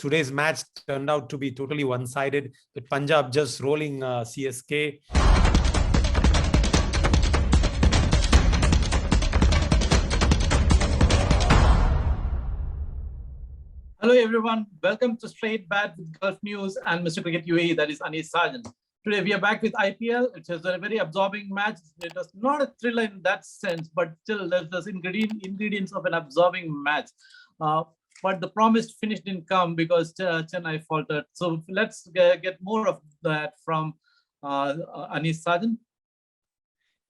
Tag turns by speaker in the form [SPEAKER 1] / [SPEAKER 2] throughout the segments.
[SPEAKER 1] today's match turned out to be totally one-sided, with Punjab just rolling CSK.
[SPEAKER 2] Hello everyone, welcome to Straight Bat with Gulf News and Mr. Cricket UAE, that is Anis Sarjan. Today we are back with IPL. It was a very absorbing match. It was not a thriller in that sense, but still there's ingredients of an absorbing match. But the promised finish didn't come because Chennai faltered. So let's get more of that from Anis Sarjan.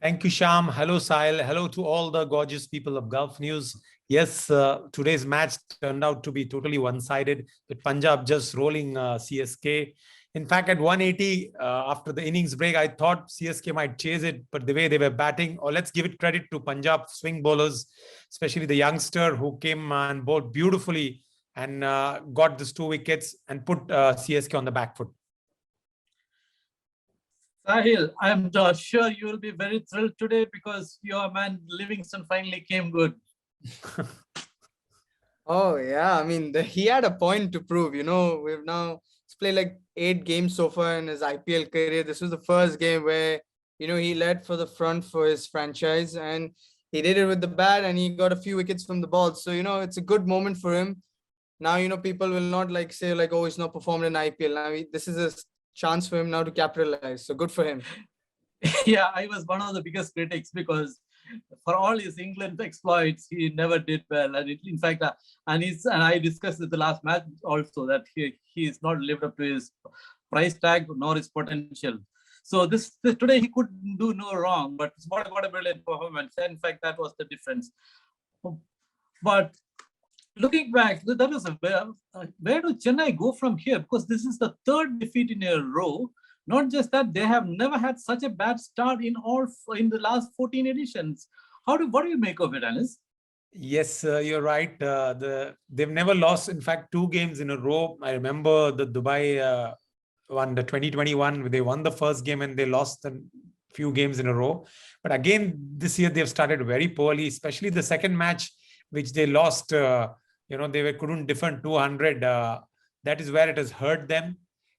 [SPEAKER 1] Thank you, Sham. Hello, Sahil. Hello to all the gorgeous people of Gulf News. Yes, today's match turned out to be totally one-sided, with Punjab just rolling CSK. In fact, at 180, after the innings break, I thought CSK might chase it, but the way they were batting, or let's give it credit to Punjab swing bowlers, especially the youngster who came and bowled beautifully and got these 2 wickets and put CSK on the back foot.
[SPEAKER 2] Sahil, I'm sure you will be very thrilled today because your man Livingstone finally came good.
[SPEAKER 3] Oh yeah, I mean he had a point to prove. We've now played like 8 games so far in his IPL career. This was the first game where he led for the front for his franchise, and he did it with the bat, and he got a few wickets from the ball. So it's a good moment for him. Now people will not say oh, he's not performed in IPL. Now this is a chance for him now to capitalize. So good for him.
[SPEAKER 2] Yeah, I was one of the biggest critics because for all his England exploits, he never did well. And in fact, and I discussed in the last match also that he is not lived up to his price tag nor his potential. So this today he could do no wrong, but what a brilliant performance. In fact, that was the difference. But looking back, that was where do Chennai go from here? Because this is the 3rd defeat in a row. Not just that, they have never had such a bad start in the last 14 editions. What do you make of it, Anis?
[SPEAKER 1] Yes, you're right. They've never lost, in fact, 2 games in a row. I remember the Dubai one, the 2021, they won the first game and they lost a few games in a row. But again, this year they've started very poorly, especially the second match, which they lost. They couldn't defend 200. That is where it has hurt them.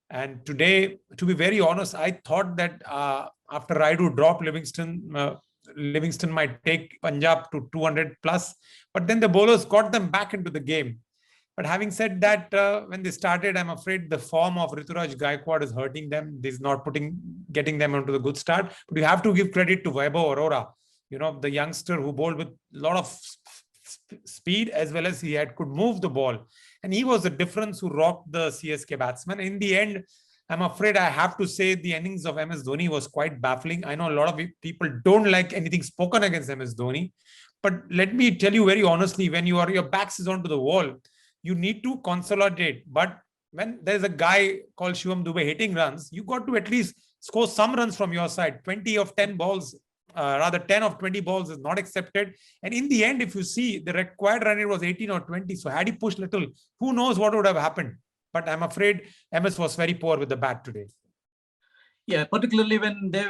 [SPEAKER 1] And today, to be very honest, I thought that after Raidu dropped Livingstone might take Punjab to 200 plus, but then the bowlers got them back into the game. But having said that, when they started, I'm afraid the form of Rituraj Gaikwad is hurting them. This is not getting them onto the good start. But you have to give credit to Vaibhav Arora, the youngster who bowled with a lot of speed, as well as he could move the ball. And he was the difference who rocked the CSK batsman. In the end, I'm afraid I have to say the innings of MS Dhoni was quite baffling. I know a lot of people don't like anything spoken against MS Dhoni. But let me tell you very honestly, when your backs is onto the wall, you need to consolidate. But when there's a guy called Shivam Dubey hitting runs, you got to at least score some runs from your side. 20 of 10 balls. Rather 10 of 20 balls is not accepted. And in the end, if you see, the required run rate was 18 or 20. So had he pushed little, who knows what would have happened. But I'm afraid MS was very poor with the bat today.
[SPEAKER 2] Yeah, particularly when they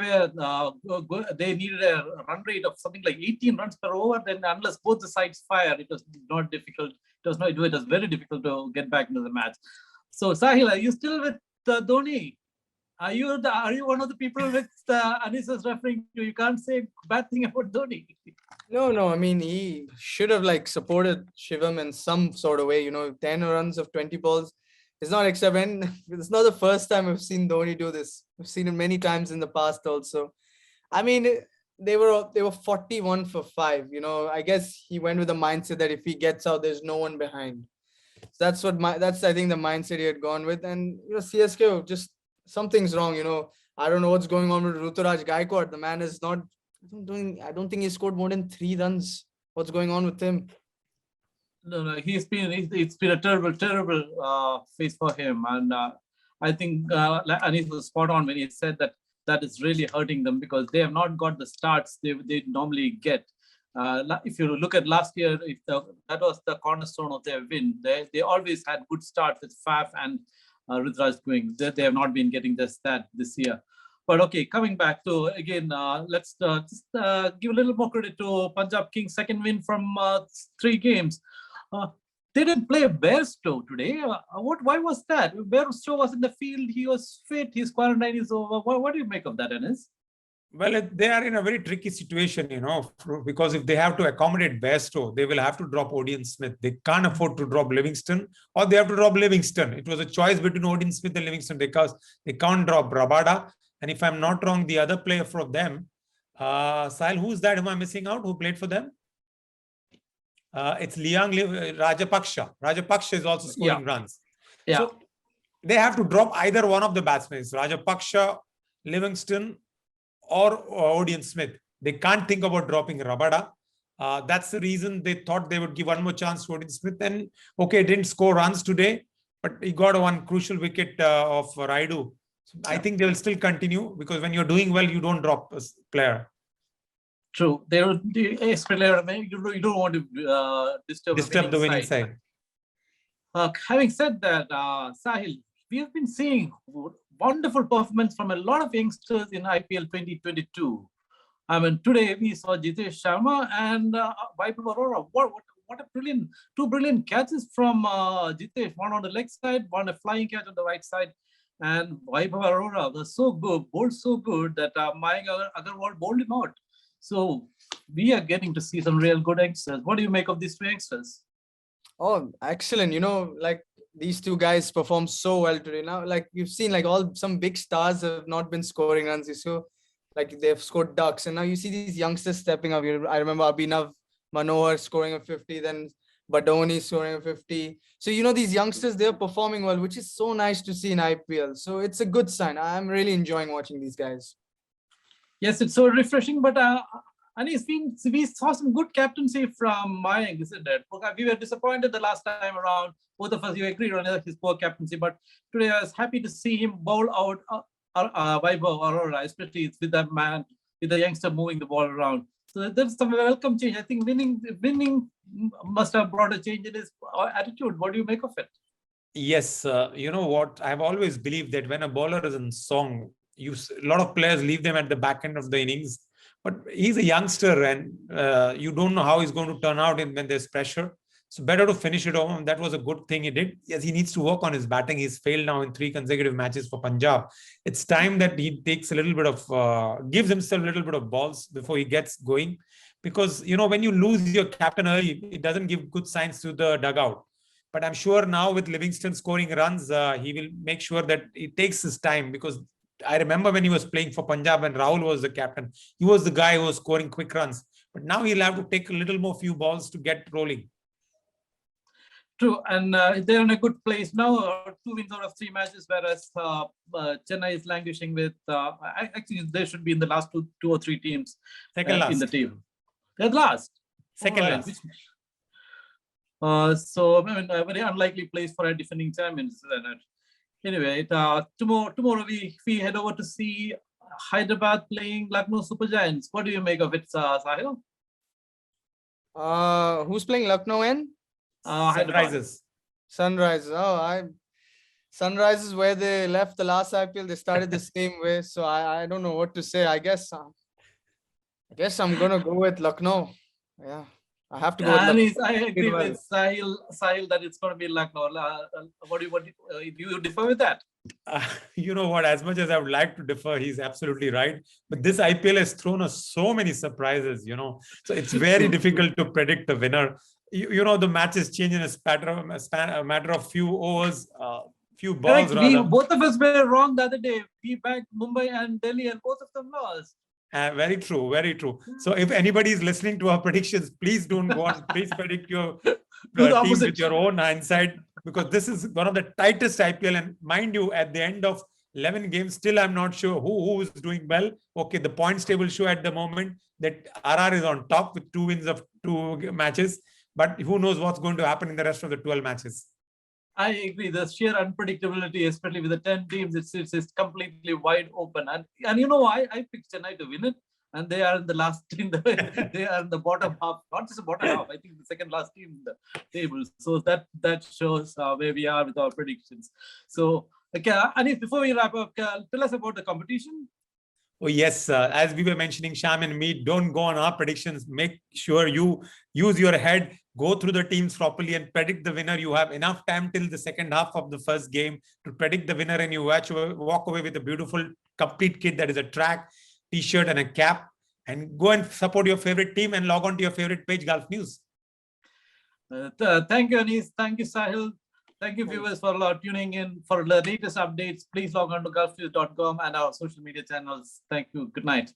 [SPEAKER 2] needed a run rate of something like 18 runs per over, then unless both the sides fire, it was not difficult. It was very difficult to get back into the match. So Sahil, are you still with Dhoni? Are you one of the people which Anis is referring to? You can't say bad thing about Dhoni.
[SPEAKER 3] No. I mean, he should have supported Shivam in some sort of way. 10 runs of 20 balls is not acceptable. It's not the first time I've seen Dhoni do this. I've seen it many times in the past also. I mean, they were 41 for 5. I guess he went with the mindset that if he gets out, there's no one behind. So that's I think the mindset he had gone with. And CSK just something's wrong. I don't know what's going on with Ruturaj Gaikwad. The man is not doing. I don't think he scored more than 3 runs. What's going on with him?
[SPEAKER 2] No, it's been a terrible phase for him, and I think Anis was spot on when he said that is really hurting them because they have not got the starts they normally get. If you look at last year, that was the cornerstone of their win. They always had good starts with Faf and Ruturaj going. They have not been getting this year. But okay, coming back to again, let's just give a little more credit to Punjab Kings' second win from 3 games. they didn't play Bairstow today. Why was that? Bairstow was in the field. He was fit. His quarantine is over. What do you make of that, Anis?
[SPEAKER 1] Well, they are in a very tricky situation, because if they have to accommodate Bairstow, they will have to drop Odion Smith. They can't afford to drop Livingstone, or they have to drop Livingstone. It was a choice between Odion Smith and Livingstone because they can't drop Rabada. And if I'm not wrong, the other player for them, Sahil, who's that? Am I missing out? Who played for them? It's Liang Rajapaksha. Rajapaksha is also scoring runs.
[SPEAKER 2] Yeah.
[SPEAKER 1] So they have to drop either one of the batsmen, Rajapaksha, Livingstone, or Odion Smith. They can't think about dropping Rabada. That's the reason they thought they would give one more chance to Odion Smith. And okay, didn't score runs today, but he got one crucial wicket of Raidu. So I think they will still continue because when you're doing well, you don't drop a player.
[SPEAKER 2] True. You don't want to disturb
[SPEAKER 1] the winning side.
[SPEAKER 2] Having said that, Sahil, we have been seeing wonderful performance from a lot of youngsters in IPL 2022. I mean, today we saw Jitesh Sharma and Vaibhav Arora. What a two brilliant catches from Jitesh. One on the leg side, one a flying catch on the right side. And Vaibhav Arora was so good, bowled so good that Mayank Agarwal bowled him out. So we are getting to see some real good youngsters. What do you make of these two youngsters?
[SPEAKER 3] Oh, excellent. Like these two guys performed so well today. Now, like you've seen, like some big stars have not been scoring runs. So like they've scored ducks. And now you see these youngsters stepping up. I remember Abhinav Manohar scoring a 50, then Badoni scoring a 50. So, these youngsters, they're performing well, which is so nice to see in IPL. So it's a good sign. I'm really enjoying watching these guys.
[SPEAKER 2] Yes, it's so refreshing. But and we saw some good captaincy from Mayank, isn't it? We were disappointed the last time around. Both of us, you agreed on his poor captaincy. But today I was happy to see him bowl out Vaibhav Arora, especially with that man, with the youngster moving the ball around. So that's a welcome change. I think winning must have brought a change in his attitude. What do you make of it?
[SPEAKER 1] Yes, you know what? I've always believed that when a bowler is in song, a lot of players leave them at the back end of the innings. But he's a youngster and you don't know how he's going to turn out when there's pressure. So better to finish it off. And that was a good thing he did. Yes, he needs to work on his batting. He's failed now in 3 consecutive matches for Punjab. It's time that he takes a little bit of, gives himself a little bit of balls before he gets going. Because, when you lose your captain early, it doesn't give good signs to the dugout. But I'm sure now with Livingstone scoring runs, he will make sure that it takes his time because I remember when he was playing for Punjab and Rahul was the captain, he was the guy who was scoring quick runs. But now he'll have to take a little more few balls to get rolling.
[SPEAKER 2] True, and they're in a good place now. 2 wins out of 3 matches, whereas Chennai is languishing with. Actually, they should be in the last two or three teams.
[SPEAKER 1] Second last
[SPEAKER 2] in the team. They're last.
[SPEAKER 1] Second last.
[SPEAKER 2] So I mean, a very unlikely place for a defending champions. Anyway, tomorrow we head over to see Hyderabad playing Lucknow Super Giants. What do you make of it, Sahil?
[SPEAKER 3] Who's playing Lucknow and?
[SPEAKER 1] Sunrisers.
[SPEAKER 3] Sunrisers. Sunrisers where they left the last IPL. They started the same way. So I don't know what to say. I guess I'm gonna go with Lucknow. Yeah. I have to go.
[SPEAKER 2] I agree with Sahil that it's going to be Lucknow. What do you differ with that?
[SPEAKER 1] You know what? As much as I would like to differ, he's absolutely right. But this IPL has thrown us so many surprises. So it's very difficult to predict the winner. The matches change in a matter of few overs, few balls.
[SPEAKER 2] Both of us were wrong the other day. We backed Mumbai and Delhi, and both of them lost.
[SPEAKER 1] Very true, very true. So if anybody is listening to our predictions, please don't go on. Please predict your team with your own hindsight because this is one of the tightest IPL. And mind you, at the end of 11 games, still I'm not sure who is doing well. Okay, the points table show at the moment that RR is on top with 2 wins of 2 matches. But who knows what's going to happen in the rest of the 12 matches.
[SPEAKER 2] I agree. The sheer unpredictability, especially with the 10 teams, it's completely wide open. And you know, I picked Chennai to win it, and they are in the last team. They are in the bottom half, not just the bottom half. I think the second last team in the table. So that shows where we are with our predictions. So, okay, Anis, before we wrap up, tell us about the competition.
[SPEAKER 1] Oh, yes. As we were mentioning, Sham and me, don't go on our predictions. Make sure you use your head. go through the teams properly and predict the winner. You have enough time till the second half of the first game to predict the winner, and you walk away with a beautiful complete kit that is a track, t-shirt and a cap, and go and support your favorite team and log on to your favorite page, Gulf News.
[SPEAKER 2] Thank you, Anis. Thank you, Sahil. Thank you, viewers, for tuning in. For the latest updates, please log on to gulfnews.com and our social media channels. Thank you. Good night.